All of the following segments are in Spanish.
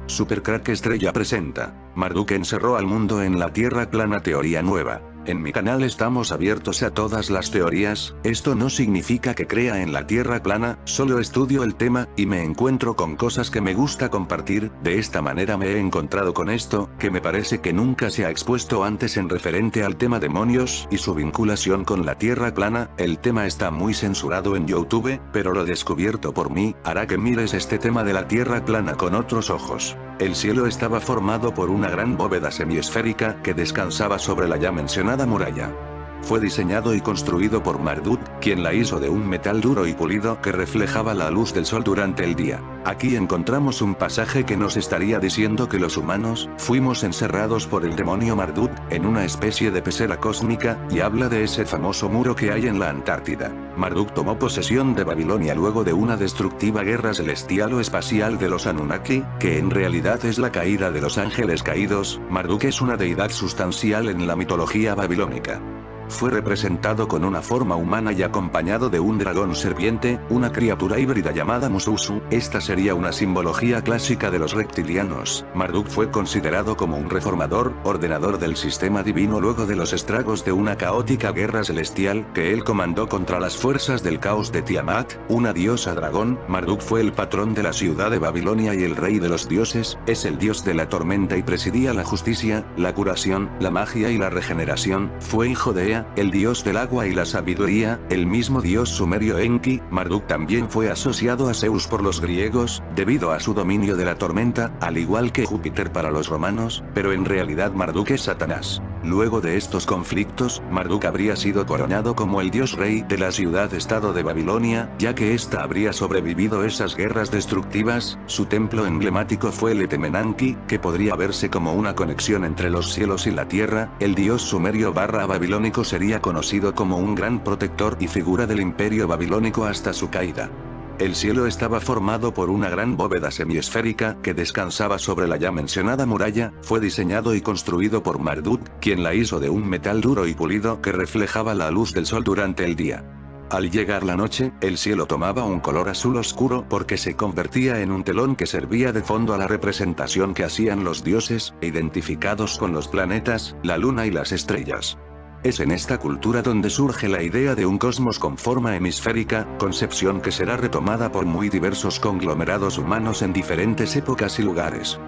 Super Crack Estrella presenta. Marduk encerró al mundo en la Tierra plana, teoría nueva. En mi canal estamos abiertos a todas las teorías. Esto no significa que crea en la Tierra plana, solo estudio el tema, y me encuentro con cosas que me gusta compartir. De esta manera me he encontrado con esto, que me parece que nunca se ha expuesto antes en referente al tema demonios y su vinculación con la Tierra plana. El tema está muy censurado en YouTube, pero lo descubierto por mí, hará que mires este tema de la Tierra plana con otros ojos. El cielo estaba formado por una gran bóveda semiesférica que descansaba sobre la ya mencionada muralla. Fue diseñado y construido por Marduk, quien la hizo de un metal duro y pulido que reflejaba la luz del sol durante el día. Aquí encontramos un pasaje que nos estaría diciendo que los humanos fuimos encerrados por el demonio Marduk en una especie de pecera cósmica, y habla de ese famoso muro que hay en la Antártida. Marduk tomó posesión de Babilonia luego de una destructiva guerra celestial o espacial de los Anunnaki, que en realidad es la caída de los ángeles caídos. Marduk es una deidad sustancial en la mitología babilónica. Fue representado con una forma humana y acompañado de un dragón serpiente, una criatura híbrida llamada Mususu. Esta sería una simbología clásica de los reptilianos. Marduk fue considerado como un reformador, ordenador del sistema divino luego de los estragos de una caótica guerra celestial que él comandó contra las fuerzas del caos de Tiamat, una diosa dragón. Marduk fue el patrón de la ciudad de Babilonia y el rey de los dioses, es el dios de la tormenta y presidía la justicia, la curación, la magia y la regeneración. Fue hijo de Ea, el dios del agua y la sabiduría, el mismo dios sumerio Enki. Marduk también fue asociado a Zeus por los griegos, debido a su dominio de la tormenta, al igual que Júpiter para los romanos, pero en realidad Marduk es Satanás. Luego de estos conflictos, Marduk habría sido coronado como el dios rey de la ciudad-estado de Babilonia, ya que ésta habría sobrevivido esas guerras destructivas. Su templo emblemático fue el Etemenanki, que podría verse como una conexión entre los cielos y la tierra. El dios sumerio babilónico sería conocido como un gran protector y figura del imperio babilónico hasta su caída. El cielo estaba formado por una gran bóveda semiesférica que descansaba sobre la ya mencionada muralla. Fue diseñado y construido por Marduk, quien la hizo de un metal duro y pulido que reflejaba la luz del sol durante el día. Al llegar la noche, el cielo tomaba un color azul oscuro porque se convertía en un telón que servía de fondo a la representación que hacían los dioses, identificados con los planetas, la luna y las estrellas. Es en esta cultura donde surge la idea de un cosmos con forma hemisférica, concepción que será retomada por muy diversos conglomerados humanos en diferentes épocas y lugares.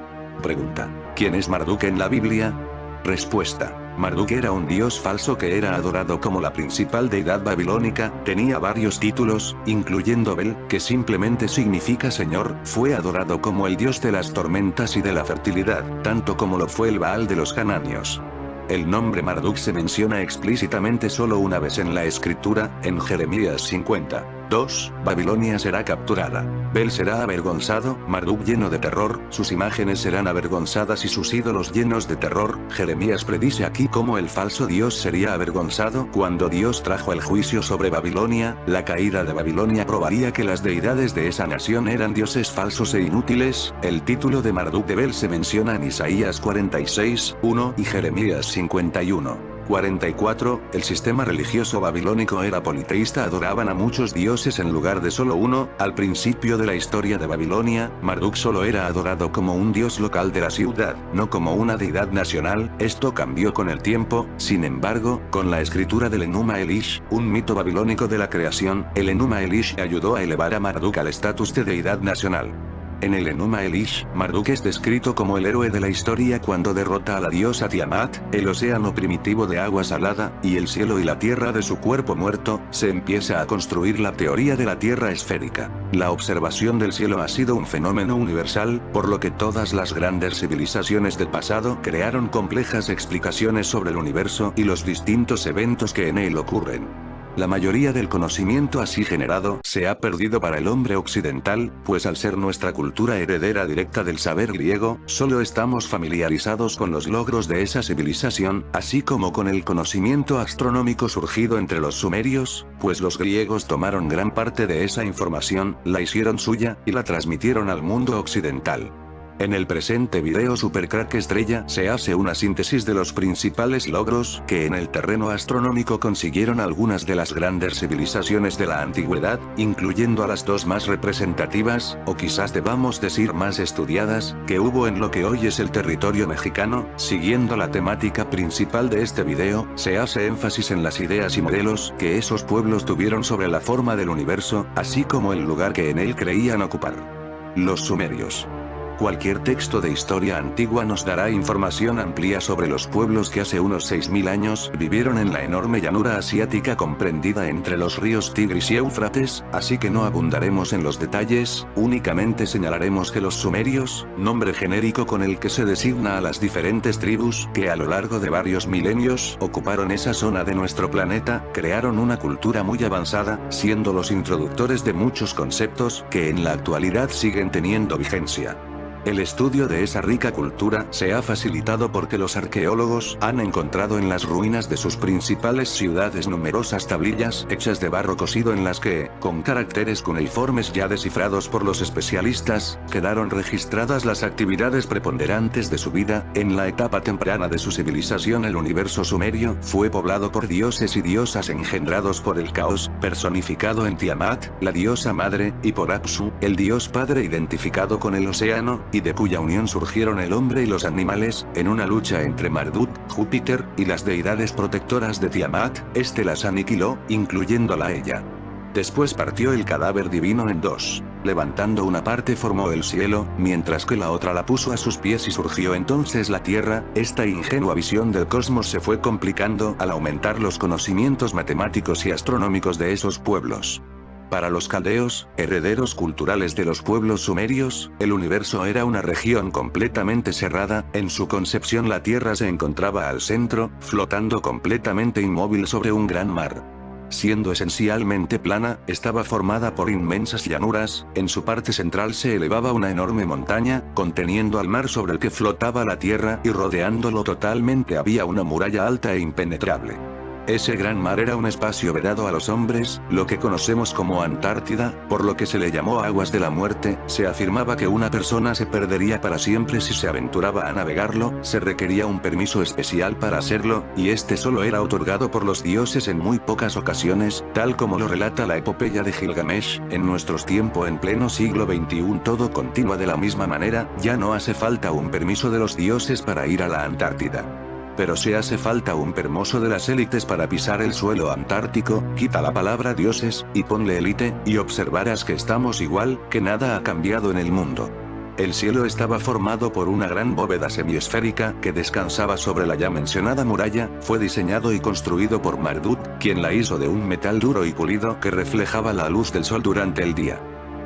Pregunta: ¿quién es Marduk en la Biblia? Respuesta: Marduk era un dios falso que era adorado como la principal deidad babilónica, tenía varios títulos, incluyendo Bel, que simplemente significa señor. Fue adorado como el dios de las tormentas y de la fertilidad, tanto como lo fue el Baal de los cananeos. El nombre Marduk se menciona explícitamente solo una vez en la escritura, en Jeremías 50:2, Babilonia será capturada. Bel será avergonzado, Marduk lleno de terror, sus imágenes serán avergonzadas y sus ídolos llenos de terror. Jeremías predice aquí cómo el falso Dios sería avergonzado cuando Dios trajo el juicio sobre Babilonia. La caída de Babilonia probaría que las deidades de esa nación eran dioses falsos e inútiles. El título de Marduk de Bel se menciona en Isaías 46:1 y Jeremías 51:44, el sistema religioso babilónico era politeísta, adoraban a muchos dioses en lugar de solo uno. Al principio de la historia de Babilonia, Marduk solo era adorado como un dios local de la ciudad, no como una deidad nacional. Esto cambió con el tiempo, sin embargo, con la escritura del Enuma Elish, un mito babilónico de la creación. El Enuma Elish ayudó a elevar a Marduk al estatus de deidad nacional. En el Enuma Elish, Marduk es descrito como el héroe de la historia cuando derrota a la diosa Tiamat, el océano primitivo de agua salada, y el cielo y la tierra de su cuerpo muerto. Se empieza a construir la teoría de la tierra esférica. La observación del cielo ha sido un fenómeno universal, por lo que todas las grandes civilizaciones del pasado crearon complejas explicaciones sobre el universo y los distintos eventos que en él ocurren. La mayoría del conocimiento así generado se ha perdido para el hombre occidental, pues al ser nuestra cultura heredera directa del saber griego, solo estamos familiarizados con los logros de esa civilización, así como con el conocimiento astronómico surgido entre los sumerios, pues los griegos tomaron gran parte de esa información, la hicieron suya, y la transmitieron al mundo occidental. En el presente video Supercrack Estrella se hace una síntesis de los principales logros que en el terreno astronómico consiguieron algunas de las grandes civilizaciones de la antigüedad, incluyendo a las dos más representativas, o quizás debamos decir más estudiadas, que hubo en lo que hoy es el territorio mexicano. Siguiendo la temática principal de este video, se hace énfasis en las ideas y modelos que esos pueblos tuvieron sobre la forma del universo, así como el lugar que en él creían ocupar. Los sumerios. Cualquier texto de historia antigua nos dará información amplia sobre los pueblos que hace unos 6000 años vivieron en la enorme llanura asiática comprendida entre los ríos Tigris y Éufrates, así que no abundaremos en los detalles, únicamente señalaremos que los sumerios, nombre genérico con el que se designa a las diferentes tribus que a lo largo de varios milenios ocuparon esa zona de nuestro planeta, crearon una cultura muy avanzada, siendo los introductores de muchos conceptos que en la actualidad siguen teniendo vigencia. El estudio de esa rica cultura se ha facilitado porque los arqueólogos han encontrado en las ruinas de sus principales ciudades numerosas tablillas hechas de barro cocido en las que, con caracteres cuneiformes ya descifrados por los especialistas, quedaron registradas las actividades preponderantes de su vida. En la etapa temprana de su civilización el universo sumerio fue poblado por dioses y diosas engendrados por el caos, personificado en Tiamat, la diosa madre, y por Apsu, el dios padre identificado con el océano, y de cuya unión surgieron el hombre y los animales, en una lucha entre Marduk, Júpiter, y las deidades protectoras de Tiamat. Este las aniquiló, incluyéndola a ella. Después partió el cadáver divino en dos. Levantando una parte formó el cielo, mientras que la otra la puso a sus pies y surgió entonces la tierra. Esta ingenua visión del cosmos se fue complicando al aumentar los conocimientos matemáticos y astronómicos de esos pueblos. Para los caldeos, herederos culturales de los pueblos sumerios, el universo era una región completamente cerrada. En su concepción la Tierra se encontraba al centro, flotando completamente inmóvil sobre un gran mar. Siendo esencialmente plana, estaba formada por inmensas llanuras. En su parte central se elevaba una enorme montaña, conteniendo al mar sobre el que flotaba la Tierra, y rodeándolo totalmente había una muralla alta e impenetrable. Ese gran mar era un espacio vedado a los hombres, lo que conocemos como Antártida, por lo que se le llamó aguas de la muerte. Se afirmaba que una persona se perdería para siempre si se aventuraba a navegarlo, se requería un permiso especial para hacerlo, y este solo era otorgado por los dioses en muy pocas ocasiones, tal como lo relata la epopeya de Gilgamesh. En nuestros tiempos en pleno siglo XXI todo continúa de la misma manera, ya no hace falta un permiso de los dioses para ir a la Antártida. Pero se hace falta un permiso de las élites para pisar el suelo antártico. Quita la palabra dioses, y ponle élite, y observarás que estamos igual, que nada ha cambiado en el mundo. El cielo estaba formado por una gran bóveda semiesférica que descansaba sobre la ya mencionada muralla. Fue diseñado y construido por Marduk, quien la hizo de un metal duro y pulido que reflejaba la luz del sol durante el día.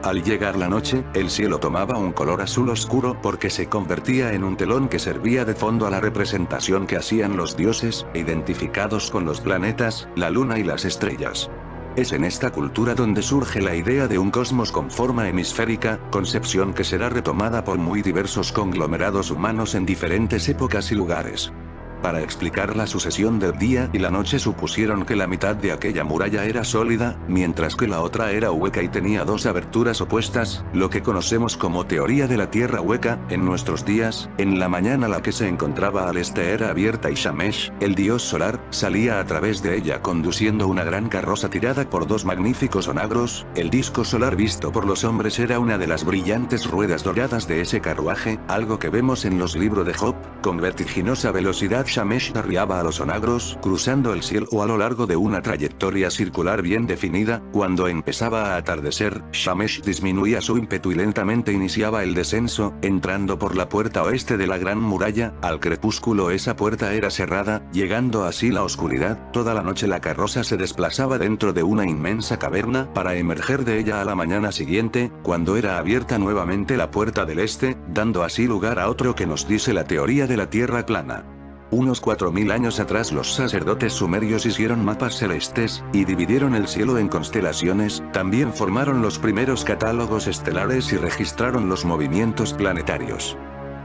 Al llegar la noche, el cielo tomaba un color azul oscuro porque se convertía en un telón que servía de fondo a la representación que hacían los dioses, identificados con los planetas, la luna y las estrellas. Es en esta cultura donde surge la idea de un cosmos con forma hemisférica, concepción que será retomada por muy diversos conglomerados humanos en diferentes épocas y lugares. Para explicar la sucesión del día y la noche supusieron que la mitad de aquella muralla era sólida, mientras que la otra era hueca y tenía dos aberturas opuestas, lo que conocemos como teoría de la tierra hueca. En nuestros días, en la mañana la que se encontraba al este era abierta y Shamesh, el dios solar, salía a través de ella conduciendo una gran carroza tirada por dos magníficos onagros. El disco solar visto por los hombres era una de las brillantes ruedas doradas de ese carruaje, algo que vemos en los libros de Job. Con vertiginosa velocidad Shamesh arriaba a los onagros, cruzando el cielo a lo largo de una trayectoria circular bien definida. Cuando empezaba a atardecer, Shamesh disminuía su ímpetu y lentamente iniciaba el descenso, entrando por la puerta oeste de la gran muralla. Al crepúsculo esa puerta era cerrada, llegando así la oscuridad. Toda la noche la carroza se desplazaba dentro de una inmensa caverna, para emerger de ella a la mañana siguiente, cuando era abierta nuevamente la puerta del este, dando así lugar a otro que nos dice la teoría de la tierra plana. Unos 4000 años atrás los sacerdotes sumerios hicieron mapas celestes, y dividieron el cielo en constelaciones. También formaron los primeros catálogos estelares y registraron los movimientos planetarios.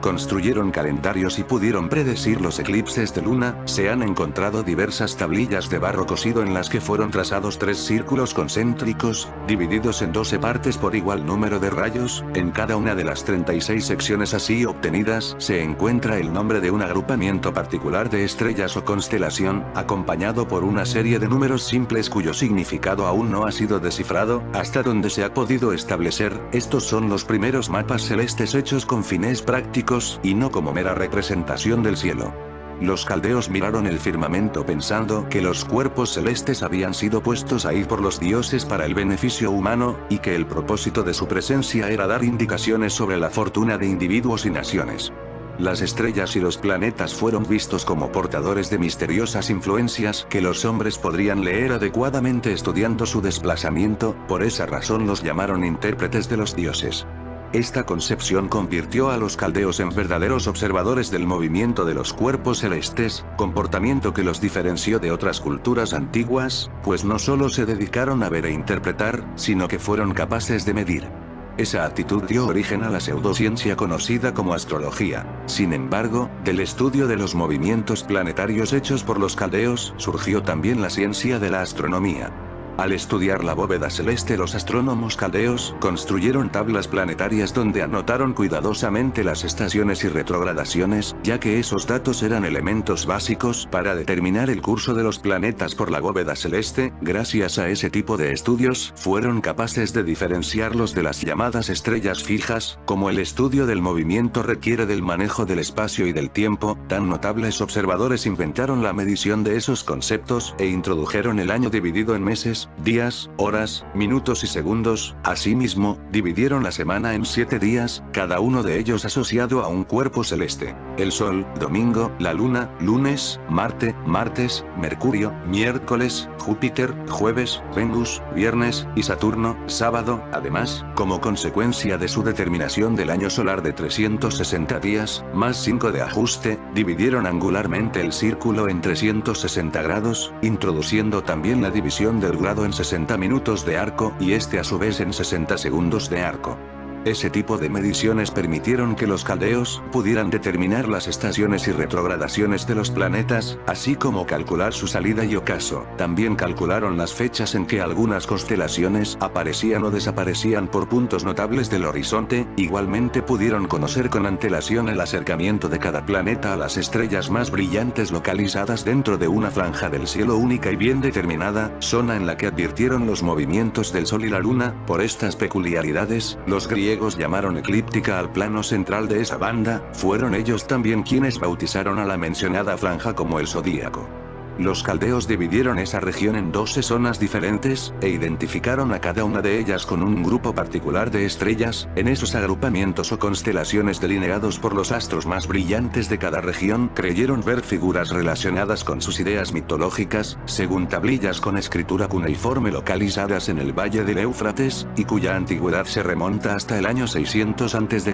construyeron calendarios y pudieron predecir los eclipses de luna. Se han encontrado diversas tablillas de barro cocido en las que fueron trazados 3 círculos concéntricos, divididos en 12 partes por igual número de rayos. En cada una de las 36 secciones así obtenidas se encuentra el nombre de un agrupamiento particular de estrellas o constelación, acompañado por una serie de números simples cuyo significado aún no ha sido descifrado. Hasta donde se ha podido establecer, estos son los primeros mapas celestes hechos con fines prácticos, y no como mera representación del cielo. Los caldeos miraron el firmamento pensando que los cuerpos celestes habían sido puestos ahí por los dioses para el beneficio humano, y que el propósito de su presencia era dar indicaciones sobre la fortuna de individuos y naciones. Las estrellas y los planetas fueron vistos como portadores de misteriosas influencias que los hombres podrían leer adecuadamente estudiando su desplazamiento. Por esa razón los llamaron intérpretes de los dioses. Esta concepción convirtió a los caldeos en verdaderos observadores del movimiento de los cuerpos celestes, comportamiento que los diferenció de otras culturas antiguas, pues no solo se dedicaron a ver e interpretar, sino que fueron capaces de medir. Esa actitud dio origen a la pseudociencia conocida como astrología. Sin embargo, del estudio de los movimientos planetarios hechos por los caldeos surgió también la ciencia de la astronomía. Al estudiar la bóveda celeste, los astrónomos caldeos construyeron tablas planetarias donde anotaron cuidadosamente las estaciones y retrogradaciones, ya que esos datos eran elementos básicos para determinar el curso de los planetas por la bóveda celeste. Gracias a ese tipo de estudios, fueron capaces de diferenciarlos de las llamadas estrellas fijas. Como el estudio del movimiento requiere del manejo del espacio y del tiempo, tan notables observadores inventaron la medición de esos conceptos e introdujeron el año dividido en meses, días, horas, minutos y segundos. Asimismo, dividieron la semana en 7 días, cada uno de ellos asociado a un cuerpo celeste: el Sol, domingo; la Luna, lunes; Marte, martes; Mercurio, miércoles; Júpiter, jueves; Venus, viernes; y Saturno, sábado. Además, como consecuencia de su determinación del año solar de 360 días, más 5 de ajuste, dividieron angularmente el círculo en 360 grados, introduciendo también la división del grado en 60 minutos de arco, y este a su vez en 60 segundos de arco. Ese tipo de mediciones permitieron que los caldeos pudieran determinar las estaciones y retrogradaciones de los planetas, así como calcular su salida y ocaso. También calcularon las fechas en que algunas constelaciones aparecían o desaparecían por puntos notables del horizonte. Igualmente pudieron conocer con antelación el acercamiento de cada planeta a las estrellas más brillantes localizadas dentro de una franja del cielo única y bien determinada, zona en la que advirtieron los movimientos del Sol y la Luna. Por estas peculiaridades, los griegos llamaron eclíptica al plano central de esa banda. Fueron ellos también quienes bautizaron a la mencionada franja como el zodíaco. Los caldeos dividieron esa región en 12 zonas diferentes, e identificaron a cada una de ellas con un grupo particular de estrellas. En esos agrupamientos o constelaciones delineados por los astros más brillantes de cada región, creyeron ver figuras relacionadas con sus ideas mitológicas, según tablillas con escritura cuneiforme localizadas en el valle del Éufrates, y cuya antigüedad se remonta hasta el año 600 a.C.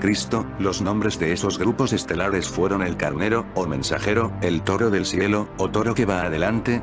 Los nombres de esos grupos estelares fueron el carnero, o mensajero; el toro del cielo, o toro que va adelante;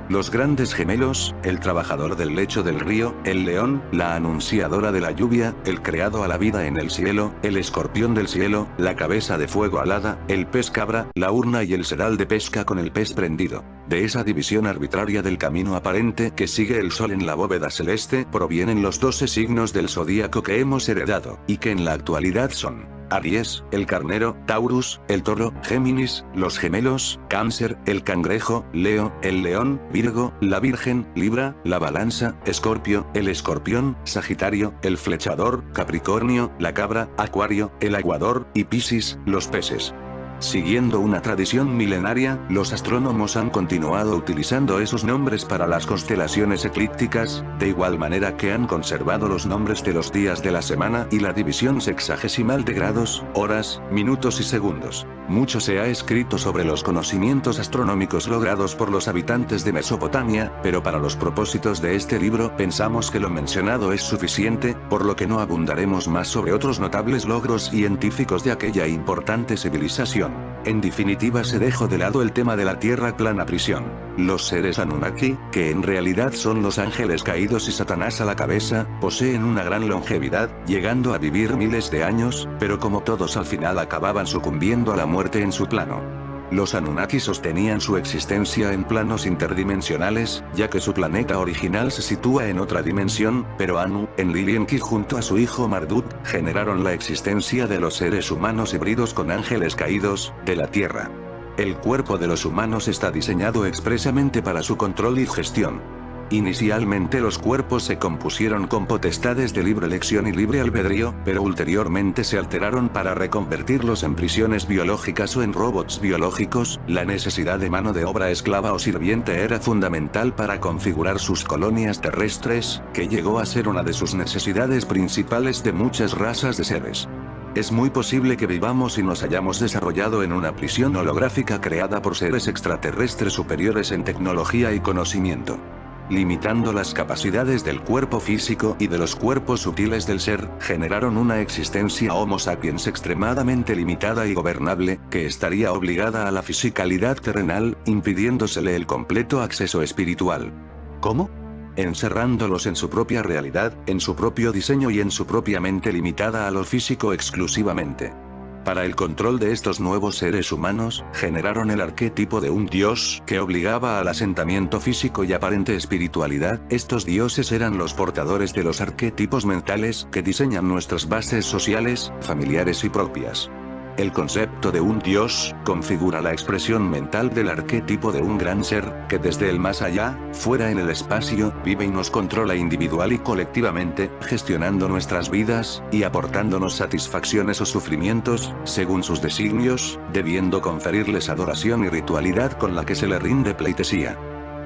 los grandes gemelos, el trabajador del lecho del río; el león, la anunciadora de la lluvia; el creado a la vida en el cielo; el escorpión del cielo, la cabeza de fuego alada; el pez cabra, la urna y el sedal de pesca con el pez prendido. De esa división arbitraria del camino aparente que sigue el Sol en la bóveda celeste provienen los 12 signos del zodíaco que hemos heredado, y que en la actualidad son Aries, el carnero; Taurus, el toro; Géminis, los gemelos; Cáncer, el cangrejo; Leo, el león; Virgo, la virgen; Libra, la balanza; Escorpio, el escorpión; Sagitario, el flechador; Capricornio, la cabra; Acuario, el aguador; y Piscis, los peces. Siguiendo una tradición milenaria, los astrónomos han continuado utilizando esos nombres para las constelaciones eclípticas, de igual manera que han conservado los nombres de los días de la semana y la división sexagesimal de grados, horas, minutos y segundos. Mucho se ha escrito sobre los conocimientos astronómicos logrados por los habitantes de Mesopotamia, pero para los propósitos de este libro pensamos que lo mencionado es suficiente, por lo que no abundaremos más sobre otros notables logros científicos de aquella importante civilización. En definitiva, se dejó de lado el tema de la tierra plana prisión. Los seres Anunnaki, que en realidad son los ángeles caídos y Satanás a la cabeza, poseen una gran longevidad, llegando a vivir miles de años, pero como todos al final acababan sucumbiendo a la muerte en su plano. Los Anunnaki sostenían su existencia en planos interdimensionales, ya que su planeta original se sitúa en otra dimensión, pero Anu, Enlil-Enki junto a su hijo Marduk, generaron la existencia de los seres humanos híbridos con ángeles caídos, de la Tierra. El cuerpo de los humanos está diseñado expresamente para su control y gestión. Inicialmente los cuerpos se compusieron con potestades de libre elección y libre albedrío, pero ulteriormente se alteraron para reconvertirlos en prisiones biológicas o en robots biológicos. La necesidad de mano de obra esclava o sirviente era fundamental para configurar sus colonias terrestres, que llegó a ser una de sus necesidades principales de muchas razas de seres. Es muy posible que vivamos y nos hayamos desarrollado en una prisión holográfica creada por seres extraterrestres superiores en tecnología y conocimiento. Limitando las capacidades del cuerpo físico y de los cuerpos sutiles del ser, generaron una existencia Homo sapiens extremadamente limitada y gobernable, que estaría obligada a la fisicalidad terrenal, impidiéndosele el completo acceso espiritual. ¿Cómo? Encerrándolos en su propia realidad, en su propio diseño y en su propia mente limitada a lo físico exclusivamente. Para el control de estos nuevos seres humanos, generaron el arquetipo de un dios que obligaba al asentamiento físico y aparente espiritualidad. Estos dioses eran los portadores de los arquetipos mentales que diseñan nuestras bases sociales, familiares y propias. El concepto de un dios configura la expresión mental del arquetipo de un gran ser, que desde el más allá, fuera en el espacio, vive y nos controla individual y colectivamente, gestionando nuestras vidas, y aportándonos satisfacciones o sufrimientos, según sus designios, debiendo conferirles adoración y ritualidad con la que se le rinde pleitesía.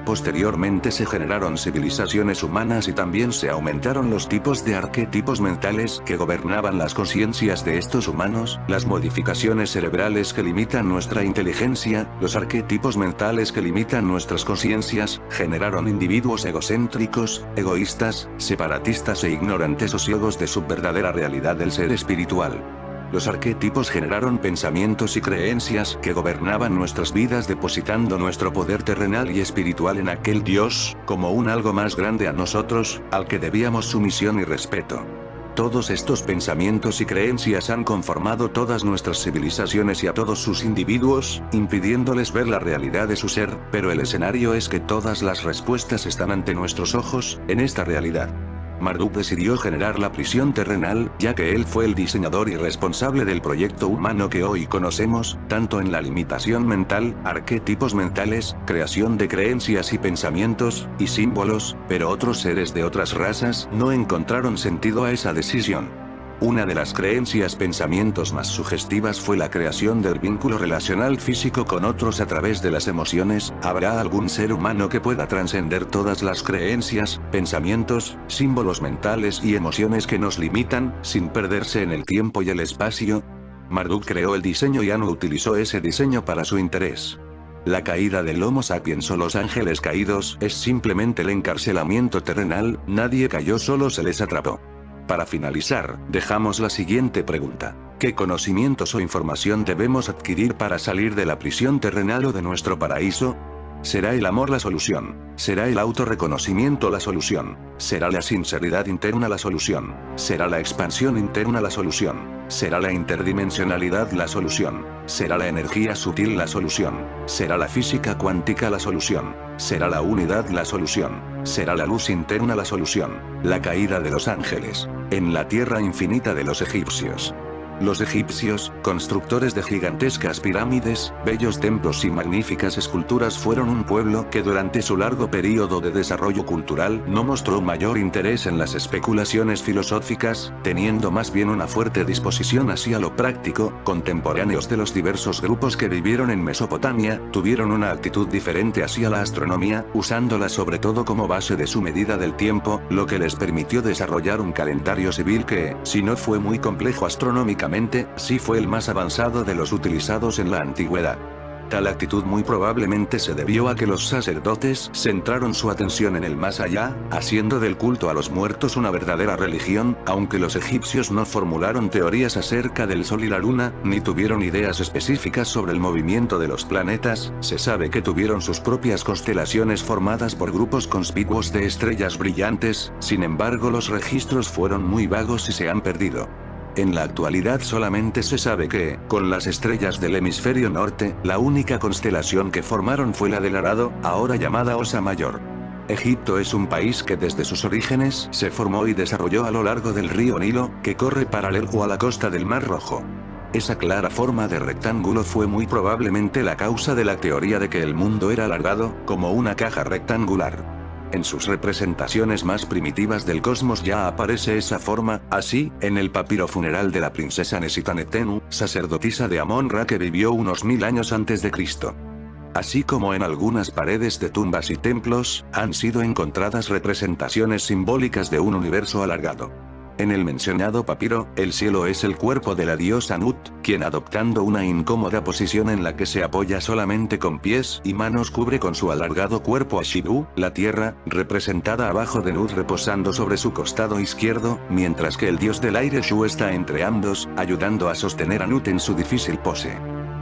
Posteriormente se generaron civilizaciones humanas y también se aumentaron los tipos de arquetipos mentales que gobernaban las conciencias de estos humanos, las modificaciones cerebrales que limitan nuestra inteligencia, los arquetipos mentales que limitan nuestras conciencias, generaron individuos egocéntricos, egoístas, separatistas e ignorantes o ciegos de su verdadera realidad del ser espiritual. Los arquetipos generaron pensamientos y creencias que gobernaban nuestras vidas depositando nuestro poder terrenal y espiritual en aquel Dios, como un algo más grande a nosotros, al que debíamos sumisión y respeto. Todos estos pensamientos y creencias han conformado todas nuestras civilizaciones y a todos sus individuos, impidiéndoles ver la realidad de su ser, pero el escenario es que todas las respuestas están ante nuestros ojos, en esta realidad. Marduk decidió generar la prisión terrenal, ya que él fue el diseñador y responsable del proyecto humano que hoy conocemos, tanto en la limitación mental, arquetipos mentales, creación de creencias y pensamientos, y símbolos, pero otros seres de otras razas no encontraron sentido a esa decisión. Una de las creencias pensamientos más sugestivas fue la creación del vínculo relacional físico con otros a través de las emociones. ¿Habrá algún ser humano que pueda trascender todas las creencias, pensamientos, símbolos mentales y emociones que nos limitan, sin perderse en el tiempo y el espacio? Marduk creó el diseño y Anu utilizó ese diseño para su interés. La caída del Homo sapiens o los ángeles caídos es simplemente el encarcelamiento terrenal, nadie cayó, solo se les atrapó. Para finalizar, dejamos la siguiente pregunta. ¿Qué conocimientos o información debemos adquirir para salir de la prisión terrenal o de nuestro paraíso? ¿Será el amor la solución? ¿Será el autorreconocimiento la solución? ¿Será la sinceridad interna la solución? ¿Será la expansión interna la solución? ¿Será la interdimensionalidad la solución? ¿Será la energía sutil la solución? ¿Será la física cuántica la solución? ¿Será la unidad la solución? ¿Será la luz interna la solución? La caída de los ángeles en la tierra infinita de los egipcios. Los egipcios, constructores de gigantescas pirámides, bellos templos y magníficas esculturas, fueron un pueblo que durante su largo período de desarrollo cultural no mostró mayor interés en las especulaciones filosóficas, teniendo más bien una fuerte disposición hacia lo práctico. Contemporáneos de los diversos grupos que vivieron en Mesopotamia, tuvieron una actitud diferente hacia la astronomía, usándola sobre todo como base de su medida del tiempo, lo que les permitió desarrollar un calendario civil que, si no fue muy complejo astronómicamente, sí fue el más avanzado de los utilizados en la antigüedad. Tal actitud muy probablemente se debió a que los sacerdotes centraron su atención en el más allá, haciendo del culto a los muertos una verdadera religión, aunque los egipcios no formularon teorías acerca del sol y la luna, ni tuvieron ideas específicas sobre el movimiento de los planetas, se sabe que tuvieron sus propias constelaciones formadas por grupos conspicuos de estrellas brillantes, sin embargo los registros fueron muy vagos y se han perdido. En la actualidad solamente se sabe que, con las estrellas del hemisferio norte, la única constelación que formaron fue la del Arado, ahora llamada Osa Mayor. Egipto es un país que desde sus orígenes se formó y desarrolló a lo largo del río Nilo, que corre paralelo a la costa del Mar Rojo. Esa clara forma de rectángulo fue muy probablemente la causa de la teoría de que el mundo era alargado, como una caja rectangular. En sus representaciones más primitivas del cosmos ya aparece esa forma, así, en el papiro funeral de la princesa Nesitanetenu, sacerdotisa de Amon-Ra que vivió unos 1000 años antes de Cristo. Así como en algunas paredes de tumbas y templos, han sido encontradas representaciones simbólicas de un universo alargado. En el mencionado papiro, el cielo es el cuerpo de la diosa Nut, quien adoptando una incómoda posición en la que se apoya solamente con pies y manos cubre con su alargado cuerpo a Shibu, la tierra, representada abajo de Nut reposando sobre su costado izquierdo, mientras que el dios del aire Shu está entre ambos, ayudando a sostener a Nut en su difícil pose.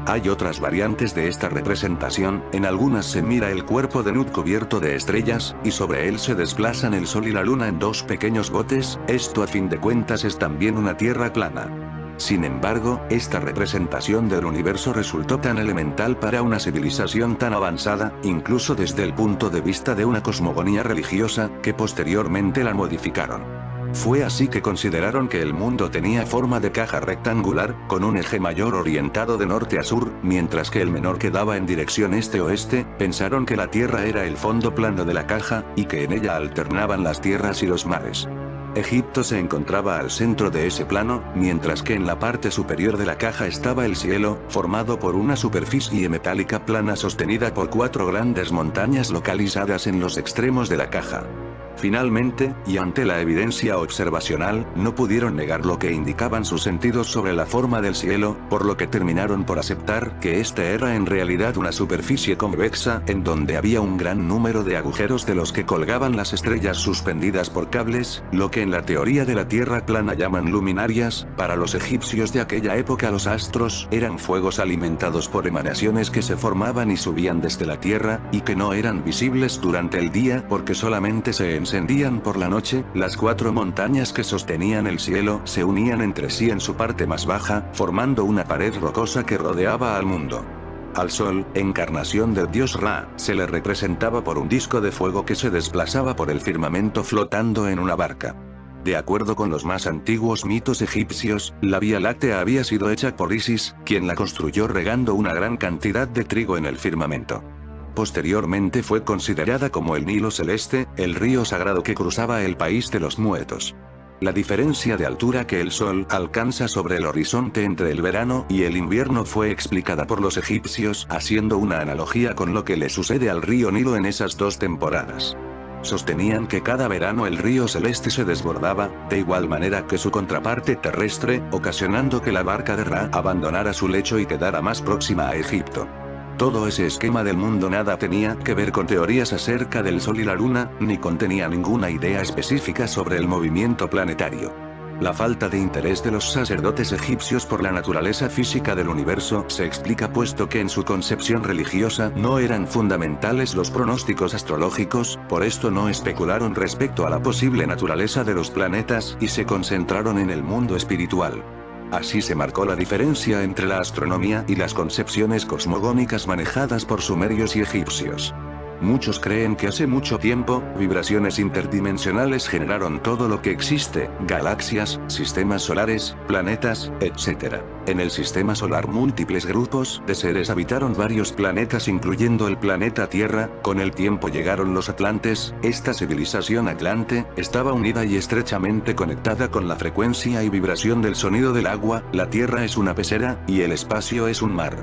Hay otras variantes de esta representación, en algunas se mira el cuerpo de Nut cubierto de estrellas, y sobre él se desplazan el sol y la luna en dos pequeños botes, esto a fin de cuentas es también una tierra plana. Sin embargo, esta representación del universo resultó tan elemental para una civilización tan avanzada, incluso desde el punto de vista de una cosmogonía religiosa, que posteriormente la modificaron. Fue así que consideraron que el mundo tenía forma de caja rectangular, con un eje mayor orientado de norte a sur, mientras que el menor quedaba en dirección este-oeste, pensaron que la Tierra era el fondo plano de la caja, y que en ella alternaban las tierras y los mares. Egipto se encontraba al centro de ese plano, mientras que en la parte superior de la caja estaba el cielo, formado por una superficie metálica plana sostenida por 4 grandes montañas localizadas en los extremos de la caja. Finalmente, y ante la evidencia observacional, no pudieron negar lo que indicaban sus sentidos sobre la forma del cielo, por lo que terminaron por aceptar que esta era en realidad una superficie convexa, en donde había un gran número de agujeros de los que colgaban las estrellas suspendidas por cables, lo que en la teoría de la Tierra plana llaman luminarias. Para los egipcios de aquella época los astros eran fuegos alimentados por emanaciones que se formaban y subían desde la Tierra, y que no eran visibles durante el día porque solamente se encendían por la noche. Las 4 montañas que sostenían el cielo se unían entre sí en su parte más baja, formando una pared rocosa que rodeaba al mundo. Al sol, encarnación del dios Ra, se le representaba por un disco de fuego que se desplazaba por el firmamento flotando en una barca. De acuerdo con los más antiguos mitos egipcios, la Vía Láctea había sido hecha por Isis, quien la construyó regando una gran cantidad de trigo en el firmamento. Posteriormente fue considerada como el Nilo Celeste, el río sagrado que cruzaba el país de los muertos. La diferencia de altura que el sol alcanza sobre el horizonte entre el verano y el invierno fue explicada por los egipcios haciendo una analogía con lo que le sucede al río Nilo en esas 2 temporadas. Sostenían que cada verano el río celeste se desbordaba, de igual manera que su contraparte terrestre, ocasionando que la barca de Ra abandonara su lecho y quedara más próxima a Egipto. Todo ese esquema del mundo nada tenía que ver con teorías acerca del sol y la luna, ni contenía ninguna idea específica sobre el movimiento planetario. La falta de interés de los sacerdotes egipcios por la naturaleza física del universo se explica puesto que en su concepción religiosa no eran fundamentales los pronósticos astrológicos, por esto no especularon respecto a la posible naturaleza de los planetas y se concentraron en el mundo espiritual. Así se marcó la diferencia entre la astronomía y las concepciones cosmogónicas manejadas por sumerios y egipcios. Muchos creen que hace mucho tiempo, vibraciones interdimensionales generaron todo lo que existe, galaxias, sistemas solares, planetas, etc. En el sistema solar múltiples grupos de seres habitaron varios planetas incluyendo el planeta Tierra. Con el tiempo llegaron los atlantes. Esta civilización atlante estaba unida y estrechamente conectada con la frecuencia y vibración del sonido del agua. La Tierra es una pecera, y el espacio es un mar.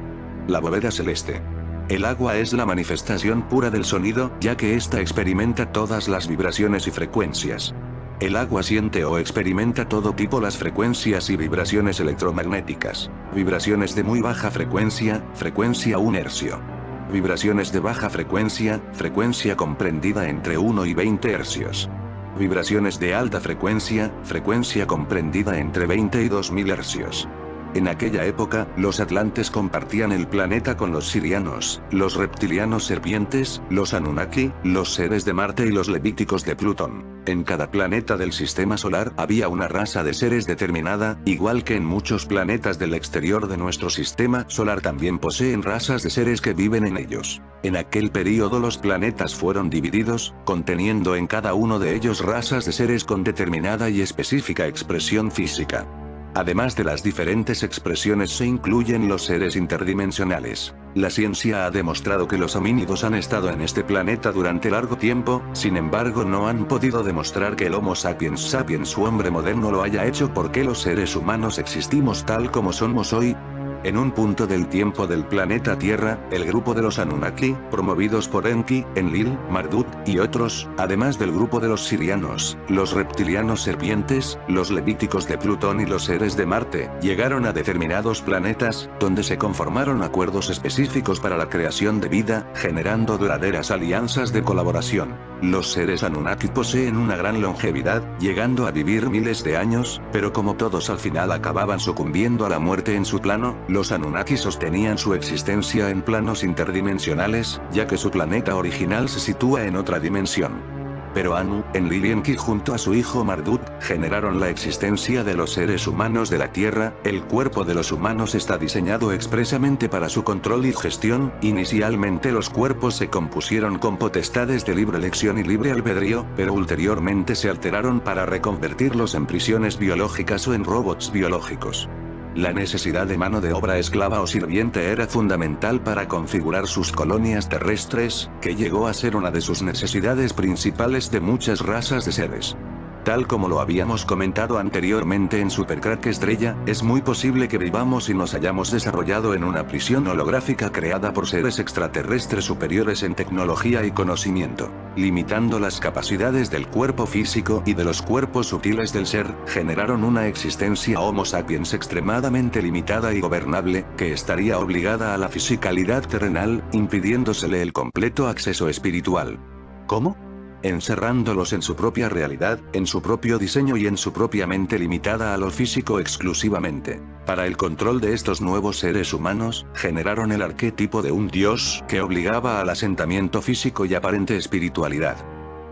La bóveda celeste. El agua es la manifestación pura del sonido, ya que ésta experimenta todas las vibraciones y frecuencias. El agua siente o experimenta todo tipo las frecuencias y vibraciones electromagnéticas. Vibraciones de muy baja frecuencia, frecuencia 1 hercio. Vibraciones de baja frecuencia, frecuencia comprendida entre 1 y 20 hercios. Vibraciones de alta frecuencia, frecuencia comprendida entre 20 y 2000 hercios. En aquella época, los atlantes compartían el planeta con los sirianos, los reptilianos serpientes, los Anunnaki, los seres de Marte y los levíticos de Plutón. En cada planeta del sistema solar había una raza de seres determinada, igual que en muchos planetas del exterior de nuestro sistema solar también poseen razas de seres que viven en ellos. En aquel período los planetas fueron divididos, conteniendo en cada uno de ellos razas de seres con determinada y específica expresión física. Además de las diferentes expresiones se incluyen los seres interdimensionales. La ciencia ha demostrado que los homínidos han estado en este planeta durante largo tiempo, sin embargo no han podido demostrar que el Homo sapiens sapiens u hombre moderno lo haya hecho porque los seres humanos existimos tal como somos hoy. En un punto del tiempo del planeta Tierra, el grupo de los Anunnaki, promovidos por Enki, Enlil, Marduk, y otros, además del grupo de los sirianos, los reptilianos serpientes, los levíticos de Plutón y los seres de Marte, llegaron a determinados planetas, donde se conformaron acuerdos específicos para la creación de vida, generando duraderas alianzas de colaboración. Los seres Anunnaki poseen una gran longevidad, llegando a vivir miles de años, pero como todos al final acababan sucumbiendo a la muerte en su plano, los Anunnaki sostenían su existencia en planos interdimensionales, ya que su planeta original se sitúa en otra dimensión. Pero Anu, Enlil y Enki junto a su hijo Marduk, generaron la existencia de los seres humanos de la Tierra. El cuerpo de los humanos está diseñado expresamente para su control y gestión. Inicialmente los cuerpos se compusieron con potestades de libre elección y libre albedrío, pero ulteriormente se alteraron para reconvertirlos en prisiones biológicas o en robots biológicos. La necesidad de mano de obra esclava o sirviente era fundamental para configurar sus colonias terrestres, que llegó a ser una de sus necesidades principales de muchas razas de seres. Tal como lo habíamos comentado anteriormente en Supercrack Estrella, es muy posible que vivamos y nos hayamos desarrollado en una prisión holográfica creada por seres extraterrestres superiores en tecnología y conocimiento, limitando las capacidades del cuerpo físico y de los cuerpos sutiles del ser, generaron una existencia Homo sapiens extremadamente limitada y gobernable, que estaría obligada a la fisicalidad terrenal, impidiéndosele el completo acceso espiritual. ¿Cómo? Encerrándolos en su propia realidad, en su propio diseño y en su propia mente limitada a lo físico exclusivamente. Para el control de estos nuevos seres humanos, generaron el arquetipo de un dios que obligaba al asentamiento físico y aparente espiritualidad.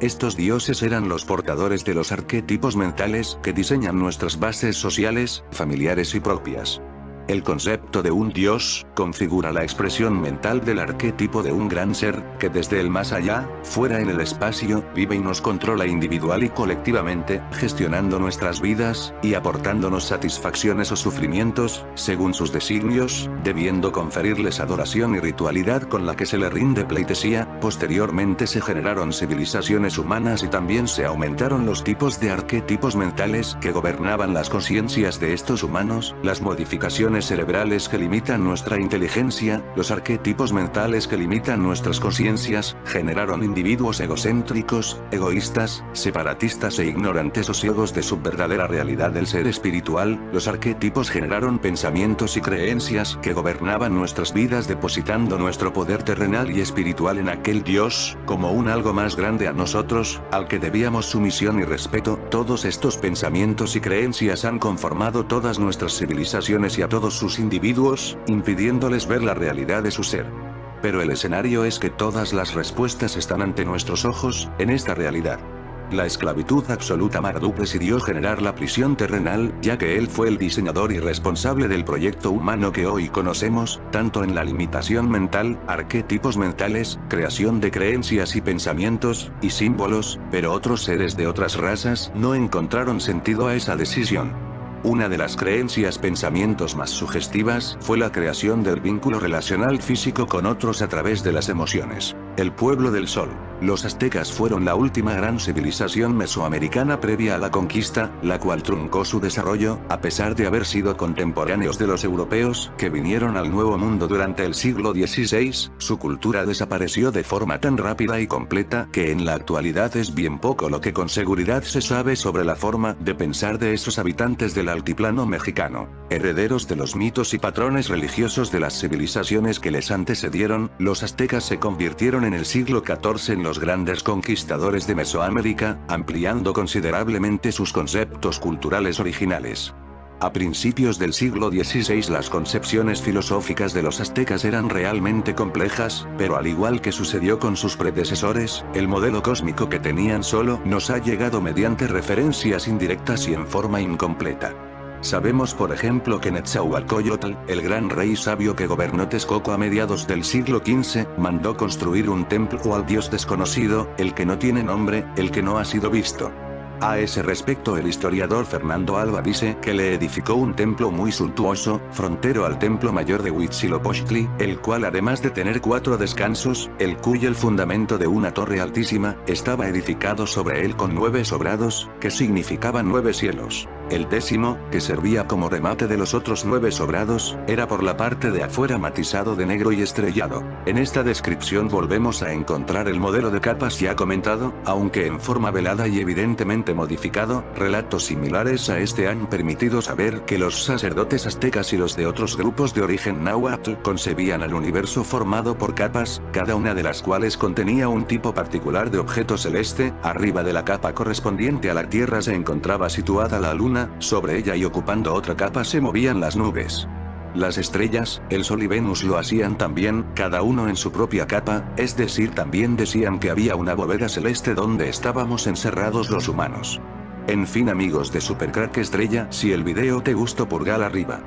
Estos dioses eran los portadores de los arquetipos mentales que diseñan nuestras bases sociales, familiares y propias. El concepto de un dios configura la expresión mental del arquetipo de un gran ser, que desde el más allá, fuera en el espacio, vive y nos controla individual y colectivamente, gestionando nuestras vidas, y aportándonos satisfacciones o sufrimientos, según sus designios, debiendo conferirles adoración y ritualidad con la que se le rinde pleitesía. Posteriormente se generaron civilizaciones humanas y también se aumentaron los tipos de arquetipos mentales que gobernaban las conciencias de estos humanos, las modificaciones cerebrales que limitan nuestra inteligencia, los arquetipos mentales que limitan nuestras conciencias, generaron individuos egocéntricos, egoístas, separatistas e ignorantes o ciegos de su verdadera realidad del ser espiritual. Los arquetipos generaron pensamientos y creencias que gobernaban nuestras vidas, depositando nuestro poder terrenal y espiritual en aquel Dios, como un algo más grande a nosotros, al que debíamos sumisión y respeto. Todos estos pensamientos y creencias han conformado todas nuestras civilizaciones y a todos sus individuos, impidiéndoles ver la realidad de su ser. Pero el escenario es que todas las respuestas están ante nuestros ojos, en esta realidad. La esclavitud absoluta. Marduk decidió generar la prisión terrenal, ya que él fue el diseñador y responsable del proyecto humano que hoy conocemos, tanto en la limitación mental, arquetipos mentales, creación de creencias y pensamientos, y símbolos, pero otros seres de otras razas no encontraron sentido a esa decisión. Una de las creencias pensamientos más sugestivas fue la creación del vínculo relacional físico con otros a través de las emociones. El pueblo del Sol. Los aztecas fueron la última gran civilización mesoamericana previa a la conquista, la cual truncó su desarrollo, a pesar de haber sido contemporáneos de los europeos que vinieron al Nuevo Mundo durante el siglo XVI, su cultura desapareció de forma tan rápida y completa que en la actualidad es bien poco lo que con seguridad se sabe sobre la forma de pensar de esos habitantes del altiplano mexicano. Herederos de los mitos y patrones religiosos de las civilizaciones que les antecedieron, los aztecas se convirtieron en el siglo XIV en los grandes conquistadores de Mesoamérica, ampliando considerablemente sus conceptos culturales originales. A principios del siglo XVI las concepciones filosóficas de los aztecas eran realmente complejas, pero al igual que sucedió con sus predecesores, el modelo cósmico que tenían solo nos ha llegado mediante referencias indirectas y en forma incompleta. Sabemos por ejemplo que Netzahualcóyotl, el gran rey sabio que gobernó Texcoco a mediados del siglo XV, mandó construir un templo al dios desconocido, el que no tiene nombre, el que no ha sido visto. A ese respecto el historiador Fernando Alba dice que le edificó un templo muy suntuoso, frontero al templo mayor de Huitzilopochtli, el cual además de tener 4 descansos, el fundamento de una torre altísima, estaba edificado sobre él con 9 sobrados, que significaban 9 cielos. El 10º, que servía como remate de los otros 9 sobrados, era por la parte de afuera matizado de negro y estrellado. En esta descripción volvemos a encontrar el modelo de capas ya comentado, aunque en forma velada y evidentemente modificado. Relatos similares a este han permitido saber que los sacerdotes aztecas y los de otros grupos de origen náhuatl concebían al universo formado por capas, cada una de las cuales contenía un tipo particular de objeto celeste. Arriba de la capa correspondiente a la Tierra se encontraba situada la Luna, sobre ella y ocupando otra capa se movían las nubes. Las estrellas, el Sol y Venus lo hacían también, cada uno en su propia capa, es decir, también decían que había una bóveda celeste donde estábamos encerrados los humanos. En fin amigos de Supercrack Estrella, si el video te gustó pulgar arriba.